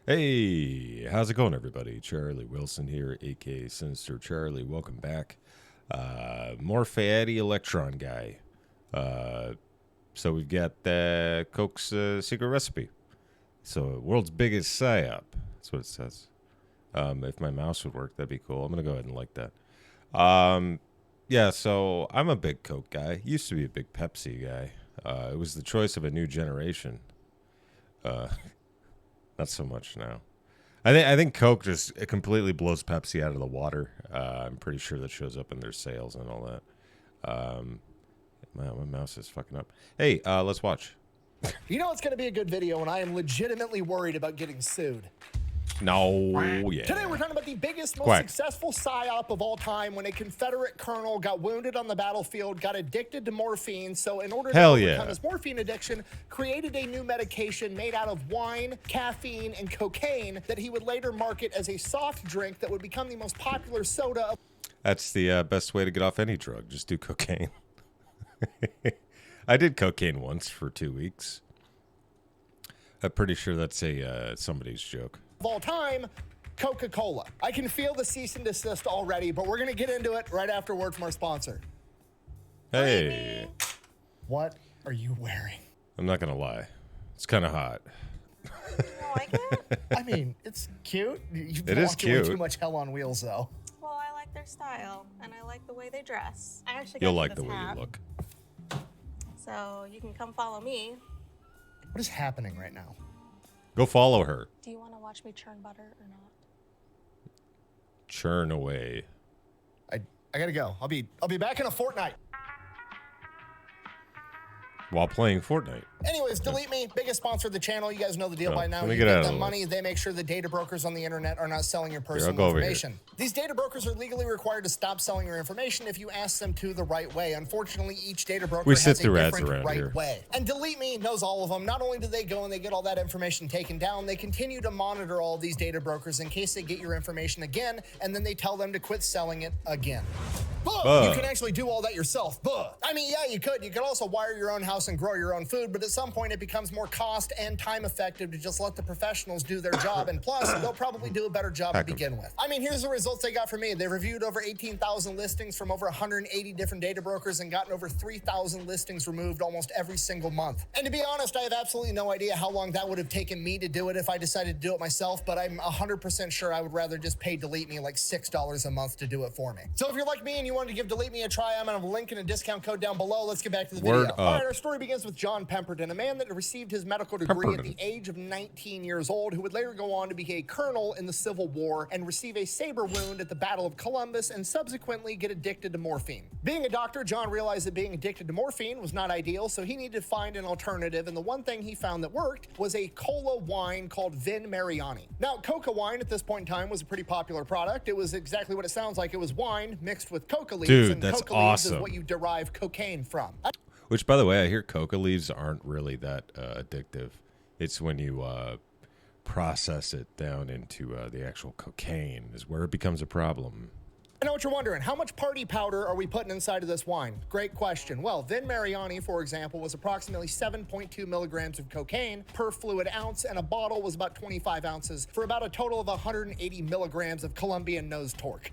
Hey, how's it going, everybody? Charlie Wilson here, aka Sinister Charlie. Welcome back. More fatty electron guy. So we've got Coke's secret recipe. So world's biggest Psyop. That's what it says. If my mouse would work, that'd be cool. I'm gonna go ahead and like that. Yeah. So I'm a big Coke guy. Used to be a big Pepsi guy. It was the choice of a new generation. Not so much now. I think Coke just completely blows Pepsi out of the water. I'm pretty sure that shows up in their sales and all that. My mouse is fucking up. Hey, let's watch. You know it's going to be a good video when I am legitimately worried about getting sued. No, yeah. Today we're talking about the biggest, most Quack. successful psyop of all time when a Confederate colonel got wounded on the battlefield, got addicted to morphine, so in order to overcome his morphine addiction, created a new medication made out of wine, caffeine, and cocaine that he would later market as a soft drink that would become the most popular soda. That's the best way to get off any drug. Just do cocaine. I did cocaine once for 2 weeks. I'm pretty sure that's somebody's joke. Of all time, Coca-Cola. I can feel the cease and desist already, but we're going to get into it right after word from our sponsor. Hey. What are you wearing? I'm not going to lie. It's kind of hot. You don't like it? I mean, it's cute. You've It been is watching way cute. too much Hell on Wheels, though. Well, I like their style, and I like the way they dress. I actually You'll got like you the this way hat, you look. so you can come follow me. What is happening right now? Go follow her. Do you want to watch me churn butter or not? Churn away. I gotta go. I'll be back in a fortnight. While playing Fortnite. Anyways, Delete Me, biggest sponsor of the channel. You guys know the deal by now. let me You get give out of them the way. money, they make sure the data brokers on the internet are not selling your I'll personal go over here. information. These data brokers are legally required to stop selling your information if you ask them to the right way. Unfortunately, each data broker We has sit a through ads different around right here. way. And Delete Me knows all of them. Not only do they go and they get all that information taken down, they continue to monitor all these data brokers in case they get your information again, and then they tell them to quit selling it again. You can actually do all that yourself. I mean, yeah, you could. You could also wire your own house and grow your own food, but at some point it becomes more cost and time effective to just let the professionals do their job. And plus, they'll probably do a better job to begin with. I mean, here's the results they got for me. They reviewed over 18,000 listings from over 180 different data brokers and gotten over 3,000 listings removed almost every single month. And to be honest, I have absolutely no idea how long that would have taken me to do it if I decided to do it myself, but I'm 100% sure I would rather just pay Delete Me like $6 a month to do it for me. So if you're like me and you wanted to give Delete Me a try, I'm gonna have a link and a discount code down below. Let's get back to the video. All right, our story begins with John Pemberton, a man that received his medical degree at the age of 19 years old, who would later go on to be a colonel in the Civil War and receive a saber wound at the Battle of Columbus and subsequently get addicted to morphine. Being a doctor, John realized that being addicted to morphine was not ideal, so he needed to find an alternative, and the one thing he found that worked was a cola wine called Vin Mariani. Now, coca wine at this point in time was a pretty popular product. It was exactly what it sounds like. It was wine mixed with coca leaves, Dude, and that's coca leaves is awesome. what you derive cocaine from. Which, by the way, I hear coca leaves aren't really that addictive. It's when you process it down into the actual cocaine is where it becomes a problem. I know what you're wondering. How much party powder are we putting inside of this wine? Great question. Well, Vin Mariani, for example, was approximately 7.2 milligrams of cocaine per fluid ounce, and a bottle was about 25 ounces for about a total of 180 milligrams of Colombian nose torque.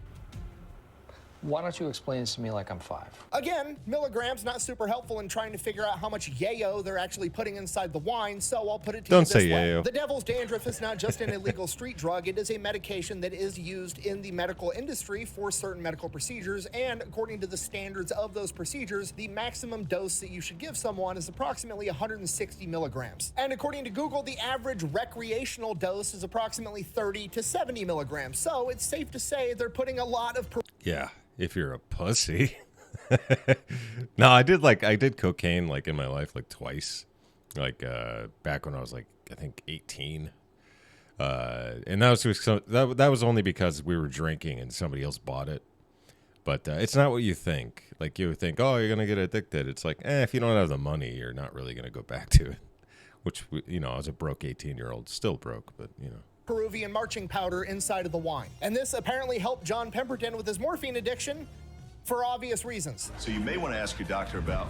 Why don't you explain this to me like I'm 5? Again, milligrams not super helpful in trying to figure out how much yayo they're actually putting inside the wine, so I'll put it to you Don't this say way. yayo. The devil's dandruff is not just an illegal street drug, it is a medication that is used in the medical industry for certain medical procedures, and according to the standards of those procedures, the maximum dose that you should give someone is approximately 160 milligrams. And according to Google, the average recreational dose is approximately 30 to 70 milligrams, so it's safe to say they're putting a lot of Yeah, if you're a pussy. No, I did cocaine like in my life like twice. Like back when I was like I think 18. And that was only because we were drinking and somebody else bought it. But it's not what you think. Like you would think, oh, you're gonna get addicted. It's like, if you don't have the money, you're not really gonna go back to it. Which, you know, I was a broke 18-year-old, still broke, but you know. Peruvian marching powder inside of the wine. And this apparently helped John Pemberton with his morphine addiction for obvious reasons. So you may want to ask your doctor about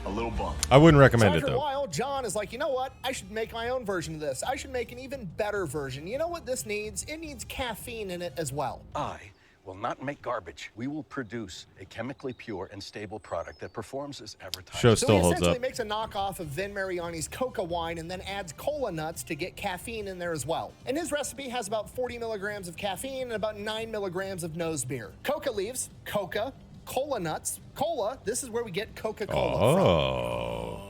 A little bump. I wouldn't So recommend it after a though. while, John is like, you know what? I should make my own version of this. I should make an even better version. You know what this needs? It needs caffeine in it as well. I will not make garbage. We will produce a chemically pure and stable product that performs as advertised. Show So still he holds essentially up. makes a knockoff of Vin Mariani's Coca wine and then adds cola nuts to get caffeine in there as well. And his recipe has about 40 milligrams of caffeine and about 9 milligrams of nose beer. Coca leaves, Coca, cola nuts, cola. This is where we get Coca-Cola from. Oh.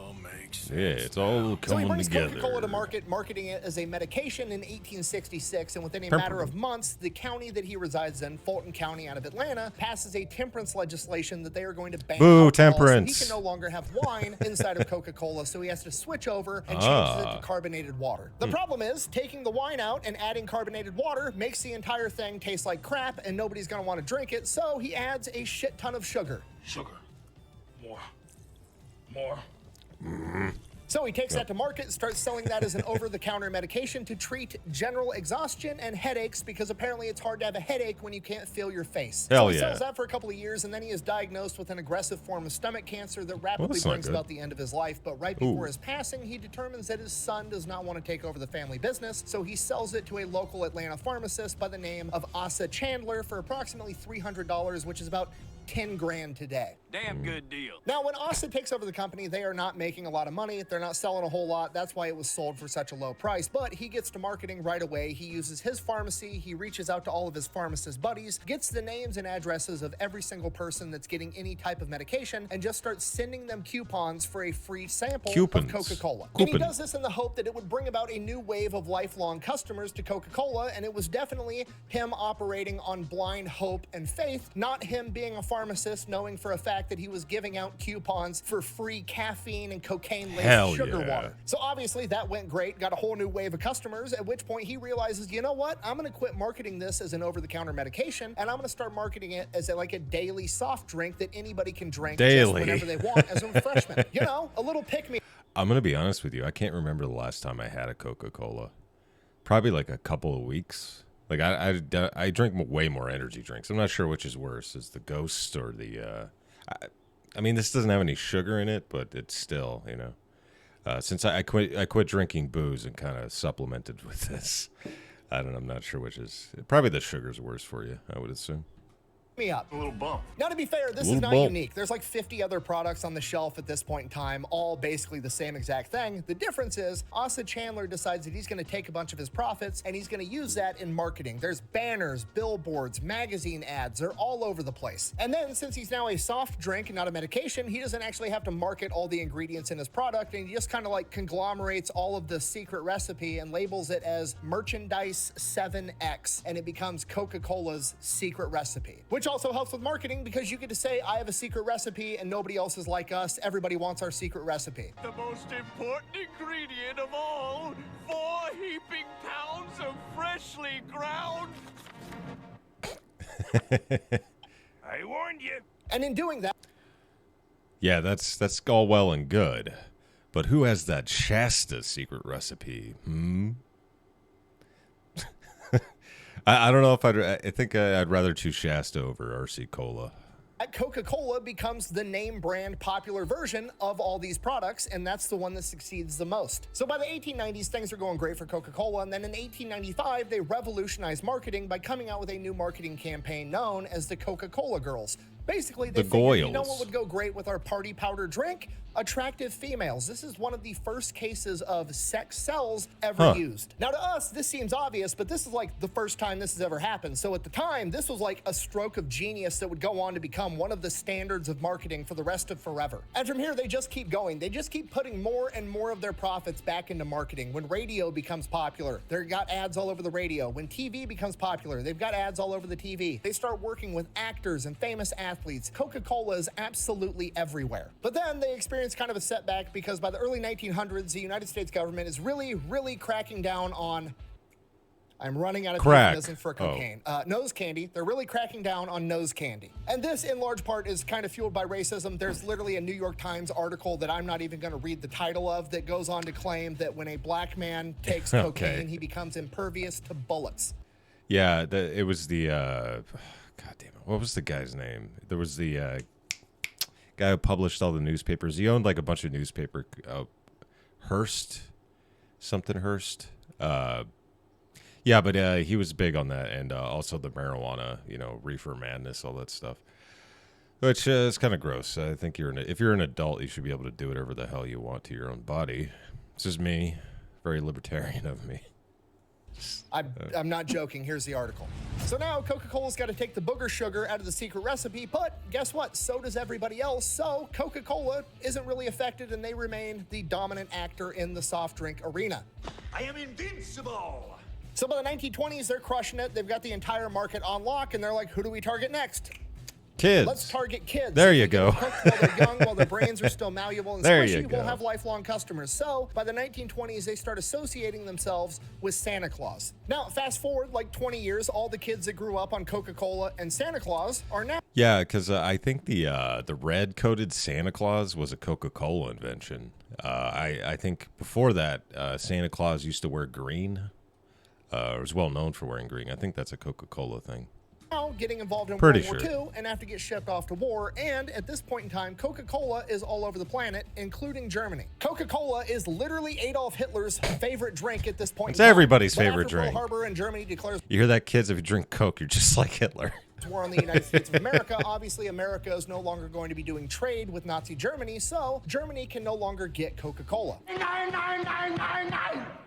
Yeah, it's all So he coming brings together. Coca-Cola to market, marketing it as a medication in 1866, and within a matter of months, the county that he resides in, Fulton County out of Atlanta, passes a temperance legislation that they are going to ban Boo, alcohol, temperance. So he can no longer have wine inside of Coca-Cola, so he has to switch over and changes it to carbonated water. The problem is, taking the wine out and adding carbonated water makes the entire thing taste like crap, and nobody's going to want to drink it, so he adds a shit ton of sugar. Sugar. More. So he takes that to market and starts selling that as an over-the-counter medication to treat general exhaustion and headaches, because apparently it's hard to have a headache when you can't feel your face. Hell so he yeah. sells that for a couple of years, and then he is diagnosed with an aggressive form of stomach cancer that rapidly that's not brings good. about the end of his life. But right before his passing, he determines that his son does not want to take over the family business, so he sells it to a local Atlanta pharmacist by the name of Asa Chandler for approximately $300, which is about 10 grand today. Damn good deal. Now, when Austin takes over the company, they are not making a lot of money. They're not selling a whole lot. That's why it was sold for such a low price. But he gets to marketing right away. He uses his pharmacy. He reaches out to all of his pharmacist buddies, gets the names and addresses of every single person that's getting any type of medication, and just starts sending them coupons for a free sample Coupons. of Coca-Cola. And he Coupon. does this in the hope that it would bring about a new wave of lifelong customers to Coca-Cola, and it was definitely him operating on blind hope and faith, not him being a pharmacist knowing for a fact that he was giving out coupons for free caffeine and cocaine-laced Hell sugar yeah. water. So obviously that went great, got a whole new wave of customers, at which point he realizes, you know what, I'm gonna quit marketing this as an over-the-counter medication, and I'm gonna start marketing it as like a daily soft drink that anybody can drink just Daily. whenever they want as a refreshment. You know, a little pick-me. I'm going to be honest with you. I can't remember the last time I had a Coca-Cola. Probably like a couple of weeks. Like I drink way more energy drinks. I'm not sure which is worse, is the Ghost or the I mean, this doesn't have any sugar in it, but it's still, you know. Since I quit drinking booze and kind of supplemented with this. I don't know, I'm not sure which is. Probably the sugar's worse for you, I would assume. Me up. A little bump. Now, to be fair, this is Little not bump. unique. There's like 50 other products on the shelf at this point in time, all basically the same exact thing. The difference is Asa Chandler decides that he's going to take a bunch of his profits and he's going to use that in marketing. There's banners, billboards, magazine ads. They're all over the place. And then, since he's now a soft drink and not a medication, he doesn't actually have to market all the ingredients in his product, and he just kind of like conglomerates all of the secret recipe and labels it as Merchandise 7X, and it becomes Coca-Cola's secret recipe. Which also helps with marketing, because you get to say, I have a secret recipe and nobody else is like us. Everybody wants our secret recipe. The most important ingredient of all, 4 heaping pounds of freshly ground. I warned you. And in doing that, Yeah, that's all well and good. But who has that Shasta secret recipe? I don't know if I think I'd rather choose Shasta over RC Cola. Coca-Cola becomes the name brand popular version of all these products, and that's the one that succeeds the most. So by the 1890s, things are going great for Coca-Cola, and then in 1895, they revolutionized marketing by coming out with a new marketing campaign known as the Coca-Cola Girls. Basically, they The figured, you know Goyles. what would go great with our party powder drink? Attractive females. This is one of the first cases of sex sells ever used. Now, to us, this seems obvious, but this is like the first time this has ever happened. So at the time, this was like a stroke of genius that would go on to become one of the standards of marketing for the rest of forever. And from here, they just keep going. They just keep putting more and more of their profits back into marketing. When radio becomes popular, they've got ads all over the radio. When TV becomes popular, they've got ads all over the TV. They start working with actors and famous athletes. Coca-Cola is absolutely everywhere. But then they experience kind of a setback, because by the early 1900s, the United States government is really, really cracking down on... I'm running out of Crack. euphemism for cocaine. Nose candy. They're really cracking down on nose candy. And this, in large part, is kind of fueled by racism. There's literally a New York Times article that I'm not even going to read the title of that goes on to claim that when a black man takes cocaine, he becomes impervious to bullets. Yeah, it was the God damn it. What was the guy's name? There was the Guy who published all the newspapers. He owned like a bunch of newspaper. Hearst. Yeah, but he was big on that, and also the marijuana, reefer madness, all that stuff. Which is kind of gross. I think if you're an adult, you should be able to do whatever the hell you want to your own body. This is me. Very libertarian of me. I'm not joking. Here's the article. So now Coca-Cola's got to take the booger sugar out of the secret recipe, but guess what? So does everybody else. So Coca-Cola isn't really affected, and they remain the dominant actor in the soft drink arena. I am invincible! So by the 1920s, they're crushing it. They've got the entire market on lock, and they're like, who do we target next? Kids. Let's target kids. There you go. While they're young, while their brains are still malleable and There you squishy, go. we'll have lifelong customers. So by the 1920s, they start associating themselves with Santa Claus. Now, fast forward like 20 years, all the kids that grew up on Coca-Cola and Santa Claus are now. Yeah, because I think the red-coated Santa Claus was a Coca-Cola invention. I think before that, Santa Claus used to wear green. Was well known for wearing green. I think that's a Coca-Cola thing. Getting involved in Pretty World War II and have to get shipped off to war. And at this point in time, Coca-Cola is all over the planet, including Germany. Coca-Cola is literally Adolf Hitler's favorite drink at this point. It's in time. everybody's But favorite after Pearl drink. Harbor and Germany declares You hear that, kids? If you drink Coke, you're just like Hitler. war on the United States of America. Obviously, America is no longer going to be doing trade with Nazi Germany, so Germany can no longer get Coca-Cola.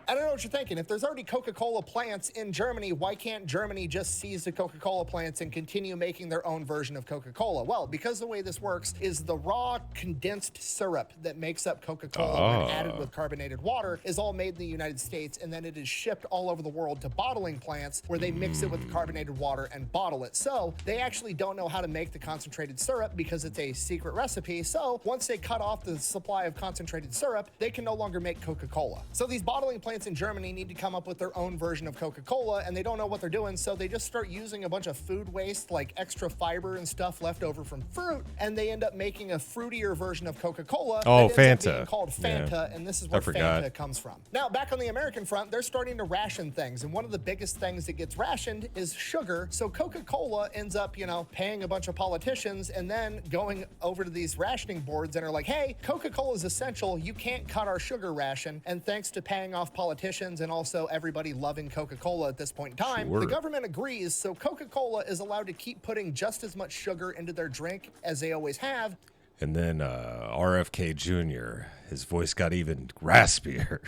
I don't know what you're thinking. If there's already Coca-Cola plants in Germany, why can't Germany just seize the Coca-Cola plants and continue making their own version of Coca-Cola? Well, because the way this works is the raw condensed syrup that makes up Coca-Cola when added with carbonated water is all made in the United States, and then it is shipped all over the world to bottling plants where they mix it with the carbonated water and bottle it. So they actually don't know how to make the concentrated syrup because it's a secret recipe. So once they cut off the supply of concentrated syrup, they can no longer make Coca-Cola. So these bottling plants in Germany need to come up with their own version of Coca-Cola, and they don't know what they're doing, so they just start using a bunch of food waste like extra fiber and stuff left over from fruit, and they end up making a fruitier version of Coca-Cola. Oh, that ends up Fanta. being called Fanta, Yeah. and this is I where forgot. Fanta comes from. Now, back on the American front, they're starting to ration things, and one of the biggest things that gets rationed is sugar. So Coca-Cola ends up, paying a bunch of politicians and then going over to these rationing boards and are like, hey, Coca-Cola is essential. You can't cut our sugar ration. And thanks to paying off politicians and also everybody loving Coca-Cola at this point in time, Sure. the government agrees. So Coca-Cola is allowed to keep putting just as much sugar into their drink as they always have. And then RFK Jr., his voice got even raspier.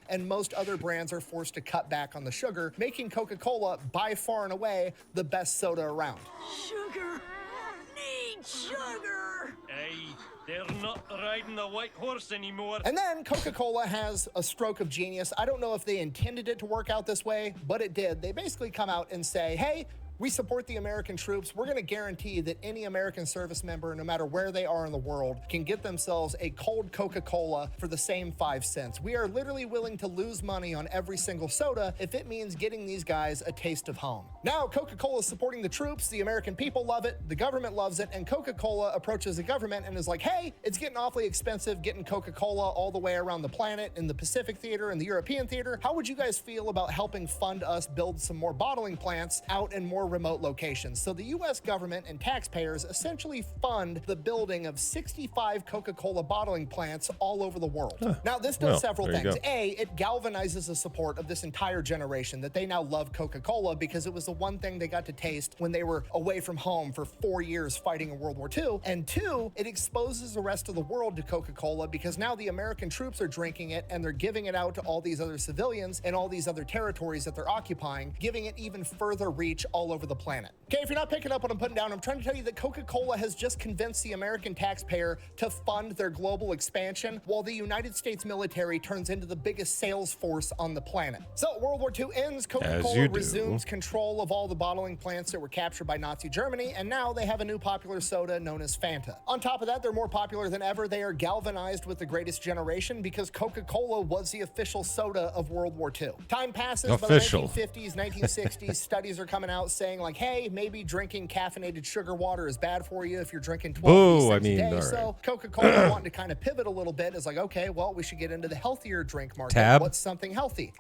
And most other brands are forced to cut back on the sugar, making Coca-Cola by far and away the best soda around. Sugar! Need sugar! Hey, they're not riding the white horse anymore. And then Coca-Cola has a stroke of genius. I don't know if they intended it to work out this way, but it did. They basically come out and say, hey, we support the American troops. We're going to guarantee that any American service member, no matter where they are in the world, can get themselves a cold Coca-Cola for the same 5 cents. We are literally willing to lose money on every single soda if it means getting these guys a taste of home. Now, Coca-Cola is supporting the troops. The American people love it. The government loves it. And Coca-Cola approaches the government and is like, hey, it's getting awfully expensive getting Coca-Cola all the way around the planet in the Pacific theater and the European theater. How would you guys feel about helping fund us build some more bottling plants out in more remote locations? So the US government and taxpayers essentially fund the building of 65 Coca-Cola bottling plants all over the world. Now, this does Well, several there you things. go. A, it galvanizes the support of this entire generation that they now love Coca-Cola because it was the one thing they got to taste when they were away from home for 4 years fighting in World War II. And two, it exposes the rest of the world to Coca-Cola because now the American troops are drinking it and they're giving it out to all these other civilians and all these other territories that they're occupying, giving it even further reach all over the planet. Okay, if you're not picking up what I'm putting down, I'm trying to tell you that Coca-Cola has just convinced the American taxpayer to fund their global expansion while the United States military turns into the biggest sales force on the planet. So World War II ends, Coca-Cola resumes control of all the bottling plants that were captured by Nazi Germany, and now they have a new popular soda known as Fanta. On top of that, they're more popular than ever. They are galvanized with the greatest generation because Coca-Cola was the official soda of World War II. Time passes, Official. by the 1950s, 1960s, studies are coming out saying like, hey, maybe drinking caffeinated sugar water is bad for you if you're drinking 12 Boo, a I mean, day. all right. So Coca-Cola wanting to kind of pivot a little bit is like, okay, well, we should get into the healthier drink market. Tab? What's something healthy?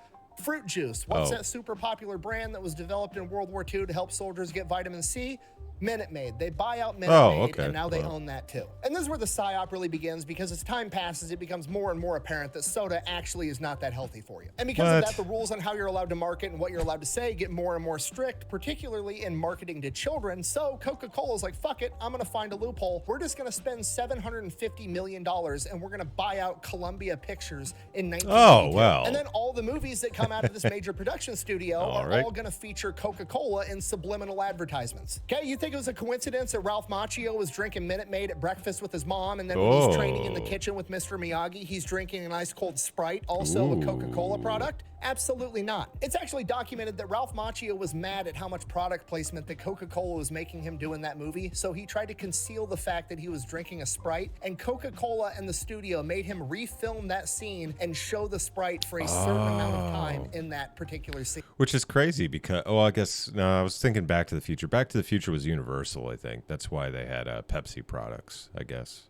Fruit juice. What's Oh. that super popular brand that was developed in World War II to help soldiers get vitamin C? Minute Maid. They buy out Minute Oh, Maid, okay. and now they Well. own that too. And this is where the psyop really begins, because as time passes, it becomes more and more apparent that soda actually is not that healthy for you. And because of What? that, the rules on how you're allowed to market and what you're allowed to say get more and more strict, particularly in marketing to children. So Coca-Cola's like, fuck it, I'm gonna find a loophole. We're just gonna spend $750 million and we're gonna buy out Columbia Pictures in 1992. Oh, well. And then all the movies that come out of this major production studio are right. all gonna feature Coca-Cola in subliminal advertisements. Okay, you think it was a coincidence that Ralph Macchio was drinking Minute Maid at breakfast with his mom, and then when he's training in the kitchen with Mr. Miyagi, he's drinking an ice cold Sprite, also a Coca-Cola product? Absolutely not. It's actually documented that Ralph Macchio was mad at how much product placement that Coca-Cola was making him do in that movie, so he tried to conceal the fact that he was drinking a Sprite, and Coca-Cola and the studio made him refilm that scene and show the Sprite for a certain amount of time in that particular scene. Which is crazy because, I guess, no, I was thinking Back to the Future. Back to the Future was Universal, I think. That's why they had Pepsi products, I guess.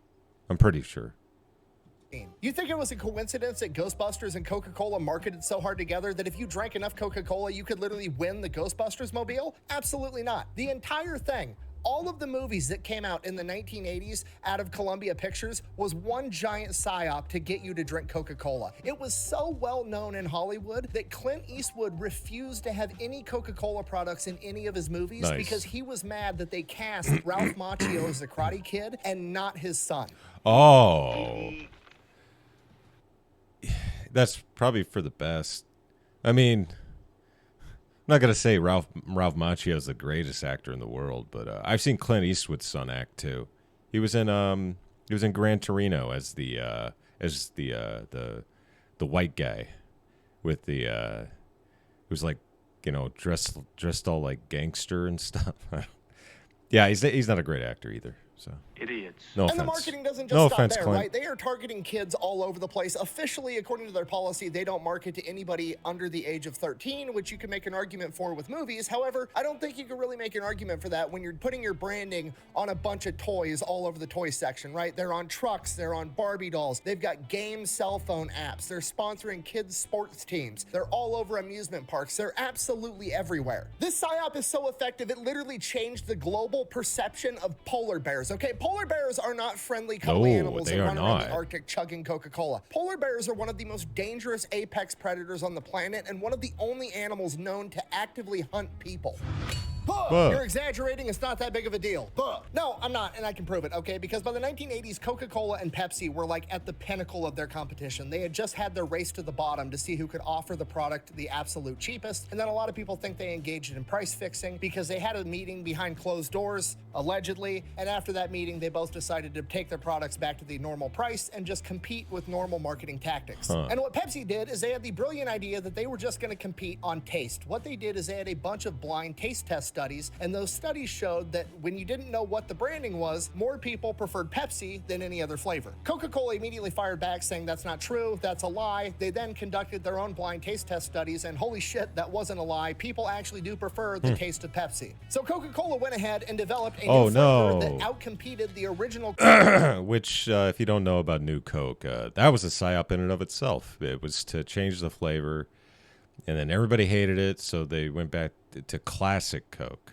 I'm pretty sure. You think it was a coincidence that Ghostbusters and Coca-Cola marketed so hard together that if you drank enough Coca-Cola, you could literally win the Ghostbusters mobile? Absolutely not. The entire thing, all of the movies that came out in the 1980s out of Columbia Pictures was one giant psyop to get you to drink Coca-Cola. It was so well known in Hollywood that Clint Eastwood refused to have any Coca-Cola products in any of his movies Nice. because he was mad that they cast Ralph Macchio as the Karate Kid and not his son. Oh. That's probably for the best. I mean, I'm not going to say Ralph Macchio is the greatest actor in the world, but I've seen Clint Eastwood's son act too. He was in Gran Torino as the white guy with the it was like, dressed all like gangster and stuff. Yeah, he's not a great actor either. So Idiots. no offense. And the marketing doesn't just No stop offense, there, Clint. right? They are targeting kids all over the place. Officially, according to their policy, they don't market to anybody under the age of 13, which you can make an argument for with movies. However, I don't think you can really make an argument for that when you're putting your branding on a bunch of toys all over the toy section, right? They're on trucks, they're on Barbie dolls, they've got game cell phone apps, they're sponsoring kids' sports teams, they're all over amusement parks, they're absolutely everywhere. This psyop is so effective, it literally changed the global perception of polar bears, okay? Polar bears are not friendly, cuddly No, animals they that are run around the not. Arctic chugging Coca-Cola. Polar bears are one of the most dangerous apex predators on the planet and one of the only animals known to actively hunt people. Whoa. You're exaggerating. It's not that big of a deal. No, I'm not, and I can prove it, okay? Because by the 1980s, Coca-Cola and Pepsi were like at the pinnacle of their competition. They had just had their race to the bottom to see who could offer the product the absolute cheapest. And then a lot of people think they engaged in price fixing because they had a meeting behind closed doors, allegedly. And after that meeting, they both decided to take their products back to the normal price and just compete with normal marketing tactics. And what Pepsi did is they had the brilliant idea that they were just going to compete on taste. What they did is they had a bunch of blind taste test studies, and those studies showed that when you didn't know what the branding was, more people preferred Pepsi than any other flavor. Coca-Cola immediately fired back saying that's not true, that's a lie. They then conducted their own blind taste test studies, and holy shit, that wasn't a lie. People actually do prefer the taste of Pepsi. So Coca-Cola went ahead and developed a new flavor that outcompeted the original Which, if you don't know about New Coke, that was a psyop in and of itself. It was to change the flavor, and then everybody hated it, so they went back to classic Coke.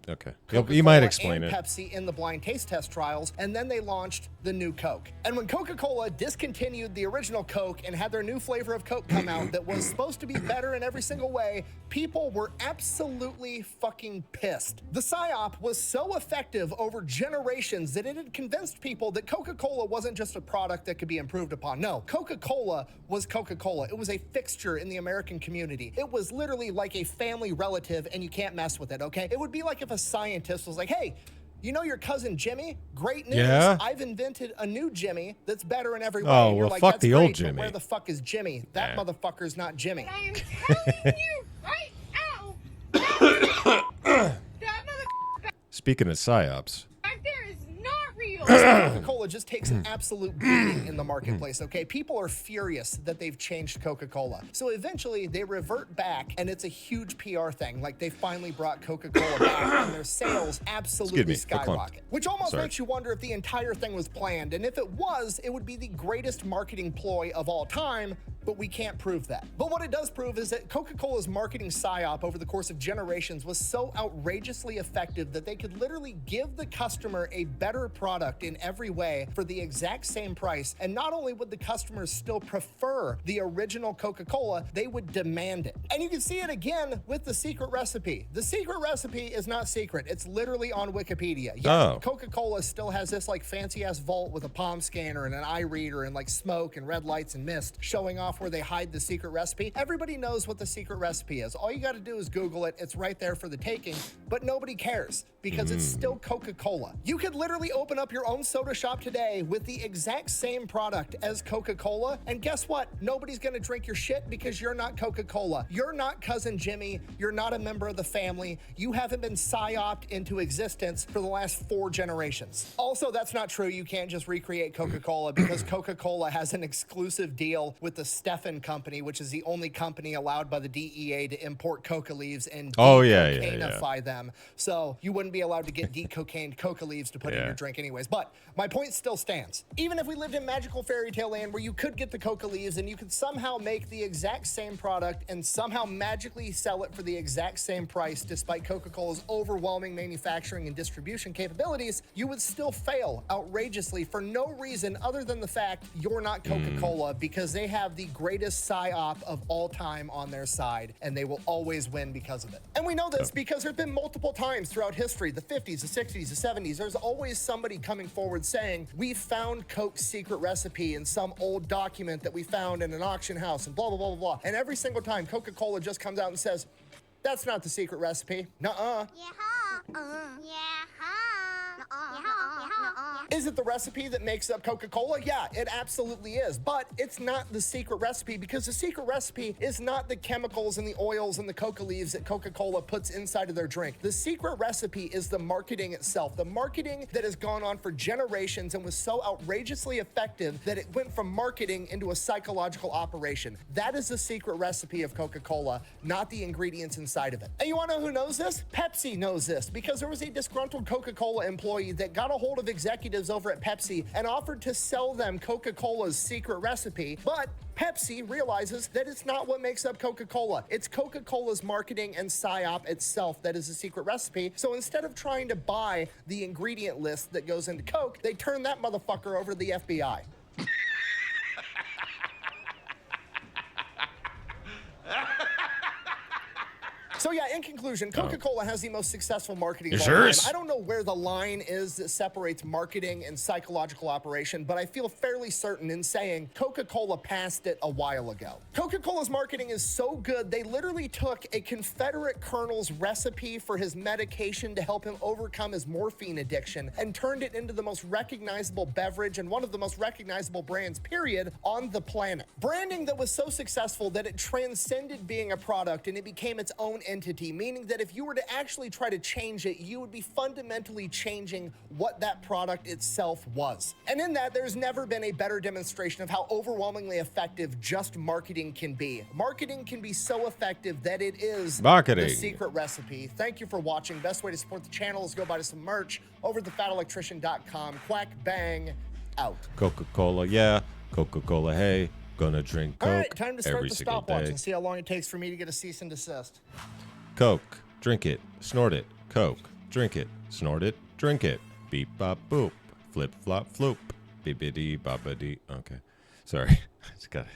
Okay. You might explain and it. Pepsi in the blind taste test trials, and then they launched the new Coke. And when Coca-Cola discontinued the original Coke and had their new flavor of Coke come out that was supposed to be better in every single way, people were absolutely fucking pissed. The psyop was so effective over generations that it had convinced people that Coca-Cola wasn't just a product that could be improved upon. No, Coca-Cola was Coca-Cola. It was a fixture in the American community. It was literally like a family relative, and you can't mess with it, okay? It would be like if a scientist was like, hey, you know your cousin Jimmy? Great news. Yeah? I've invented a new Jimmy that's better in every way. Oh, And you're well, like, fuck that's the old great, but Jimmy. where the fuck is Jimmy? That Yeah. motherfucker's not Jimmy. I am telling you right now, that motherfucker Speaking of psyops, back there is not real. Coca-Cola just takes an absolute beating in the marketplace, okay? People are furious that they've changed Coca-Cola. So eventually they revert back, and it's a huge PR thing. Like, they finally brought Coca-Cola back, and their sales absolutely Excuse me, I clunked. skyrocket. Which almost Sorry. makes you wonder if the entire thing was planned. And if it was, it would be the greatest marketing ploy of all time. but we can't prove that. But what it does prove is that Coca-Cola's marketing psyop over the course of generations was so outrageously effective that they could literally give the customer a better product in every way for the exact same price. And not only would the customers still prefer the original Coca-Cola, they would demand it. And you can see it again with the secret recipe. The secret recipe is not secret. It's literally on Wikipedia. Yeah, Coca-Cola still has this like fancy ass vault with a palm scanner and an eye reader and like smoke and red lights and mist showing off where they hide the secret recipe. Everybody knows what the secret recipe is. All you got to do is Google it. It's right there for the taking, but nobody cares because it's still Coca-Cola. You could literally open up your own soda shop today with the exact same product as Coca-Cola, and guess what? Nobody's gonna drink your shit because you're not Coca-Cola. You're not Cousin Jimmy. You're not a member of the family. You haven't been psyoped into existence for the last 4 generations. Also, that's not true. You can't just recreate Coca-Cola because Coca-Cola has an exclusive deal with the Stefan Company, which is the only company allowed by the DEA to import coca leaves and de-cocainify them. So you wouldn't be allowed to get de-cocained coca leaves to put in your drink anyways. But my point still stands. Even if we lived in magical fairy tale land where you could get the coca leaves and you could somehow make the exact same product and somehow magically sell it for the exact same price despite Coca-Cola's overwhelming manufacturing and distribution capabilities, you would still fail outrageously for no reason other than the fact you're not Coca-Cola because they have the greatest psyop of all time on their side and they will always win because of it. And we know this because there's been multiple times throughout history, the 50s, the 60s, the 70s, there's always somebody coming forward saying, we found Coke's secret recipe in some old document that we found in an auction house and blah, blah, blah, blah, blah. And every single time Coca-Cola just comes out and says, that's not the secret recipe. Nuh-uh. Is it the recipe that makes up Coca-Cola? Yeah, it absolutely is. But it's not the secret recipe because the secret recipe is not the chemicals and the oils and the coca leaves that Coca-Cola puts inside of their drink. The secret recipe is the marketing itself. The marketing that has gone on for generations and was so outrageously effective that it went from marketing into a psychological operation. That is the secret recipe of Coca-Cola, not the ingredients inside of it. And you wanna know who knows this? Pepsi knows this because there was a disgruntled Coca-Cola employee that got a hold of executives over at Pepsi and offered to sell them Coca-Cola's secret recipe, but Pepsi realizes that it's not what makes up Coca-Cola. It's Coca-Cola's marketing and psyop itself that is the secret recipe. So instead of trying to buy the ingredient list that goes into Coke, they turn that motherfucker over to the FBI. So yeah, in conclusion, Coca-Cola has the most successful marketing of all time. I don't know where the line is that separates marketing and psychological operation, but I feel fairly certain in saying Coca-Cola passed it a while ago. Coca-Cola's marketing is so good, they literally took a Confederate colonel's recipe for his medication to help him overcome his morphine addiction and turned it into the most recognizable beverage and one of the most recognizable brands, period, on the planet. Branding that was so successful that it transcended being a product and it became its own entity, meaning that if you were to actually try to change it, you would be fundamentally changing what that product itself was. And in that, there's never been a better demonstration of how overwhelmingly effective just marketing can be. Marketing can be so effective that it is the secret recipe. Thank you for watching. Best way to support the channel is go buy some merch over at thefatelectrician.com. Quack, bang, out. Coca-Cola, yeah. Coca-Cola, hey. Gonna drink Coke. All right, time to start the stopwatch day. and see how long it takes for me to get a cease and desist. Coke, drink it, snort it. Coke, drink it, snort it, drink it. Beep, bop, boop. Flip, flop, floop. Bibbidi, bobbidi. Okay. Sorry. It's got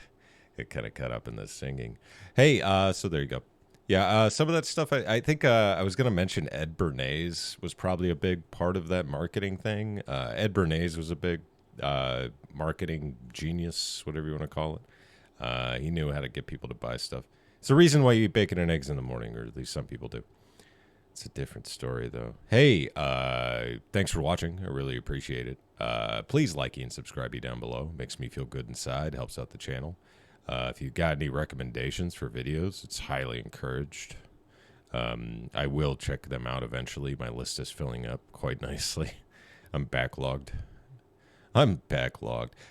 it kind of cut up in the singing. Hey, so there you go. Yeah, some of that stuff, I think I was going to mention Ed Bernays was probably a big part of that marketing thing. Ed Bernays was a big marketing genius, whatever you want to call it. He knew how to get people to buy stuff. It's the reason why you eat bacon and eggs in the morning, or at least some people do. It's a different story, though. Hey, thanks for watching. I really appreciate it. Please like and subscribe down below. Makes me feel good inside. Helps out the channel. If you got any recommendations for videos, it's highly encouraged. I will check them out eventually. My list is filling up quite nicely. I'm backlogged.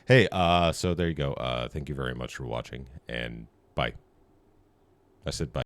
Hey, so there you go. Thank you very much for watching, and bye. I said bye.